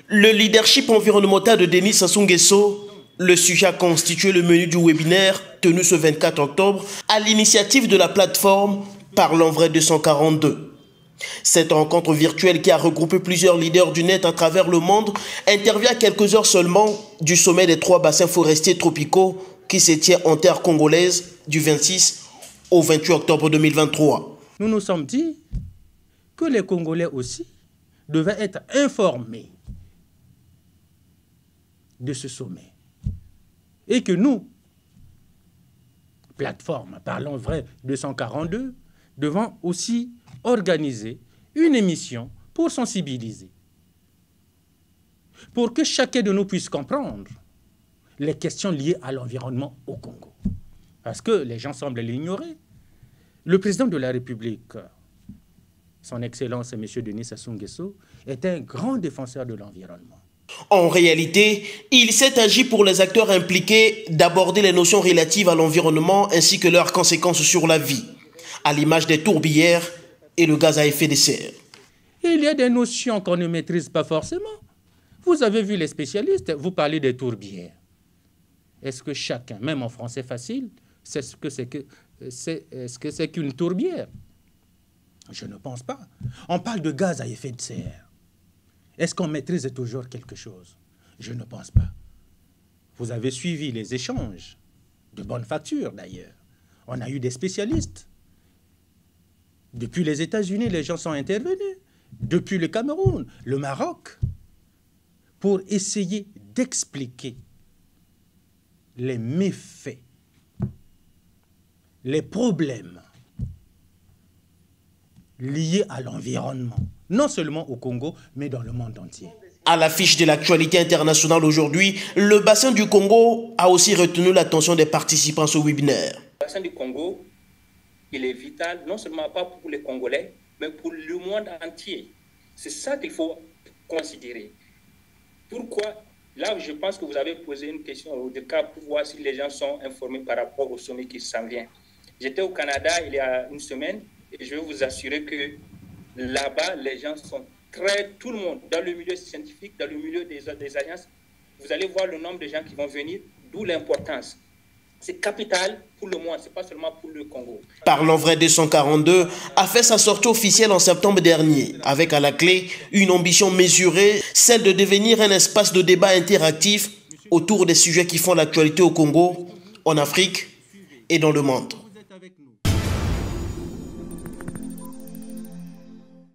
Le leadership environnemental de Denis Sassou Nguesso, le sujet a constitué le menu du webinaire tenu ce 24 octobre à l'initiative de la plateforme Parlons Vrai 242. Cette rencontre virtuelle qui a regroupé plusieurs leaders du net à travers le monde intervient à quelques heures seulement du sommet des 3 bassins forestiers tropicaux qui se tient en terre congolaise du 26 au 28 octobre 2023. Nous nous sommes dit que les Congolais aussi devaient être informés de ce sommet. Et que nous, plateforme Parlons Vrai 242, devons aussi organiser une émission pour sensibiliser, pour que chacun de nous puisse comprendre les questions liées à l'environnement au Congo. Parce que les gens semblent l'ignorer. Le président de la République, son Excellence M. Denis Sassou Nguesso, est un grand défenseur de l'environnement. En réalité, il s'est agi pour les acteurs impliqués d'aborder les notions relatives à l'environnement ainsi que leurs conséquences sur la vie, à l'image des tourbières et le gaz à effet de serre. Il y a des notions qu'on ne maîtrise pas forcément. Vous avez vu les spécialistes, vous parlez des tourbières. Est-ce que chacun, même en français facile, sait ce que c'est qu'une tourbière? Je ne pense pas. On parle de gaz à effet de serre. Est-ce qu'on maîtrise toujours quelque chose? Je ne pense pas. Vous avez suivi les échanges, de bonne facture d'ailleurs. On a eu des spécialistes. Depuis les États-Unis, les gens sont intervenus. Depuis le Cameroun, le Maroc, pour essayer d'expliquer les méfaits, les problèmes liés à l'environnement, non seulement au Congo, mais dans le monde entier. À l'affiche de l'actualité internationale aujourd'hui, le bassin du Congo a aussi retenu l'attention des participants à ce webinaire. Le bassin du Congo, il est vital, non seulement pas pour les Congolais, mais pour le monde entier. C'est ça qu'il faut considérer. Pourquoi? Là, je pense que vous avez posé une question au cas pour voir si les gens sont informés par rapport au sommet qui s'en vient. J'étais au Canada il y a une semaine et je vais vous assurer que là-bas, les gens sont tout le monde, dans le milieu scientifique, dans le milieu des agences, vous allez voir le nombre de gens qui vont venir, d'où l'importance. C'est capital pour le monde, ce n'est pas seulement pour le Congo. Parlons Vrai 242 a fait sa sortie officielle en septembre dernier, avec à la clé une ambition mesurée, celle de devenir un espace de débat interactif autour des sujets qui font l'actualité au Congo, en Afrique et dans le monde.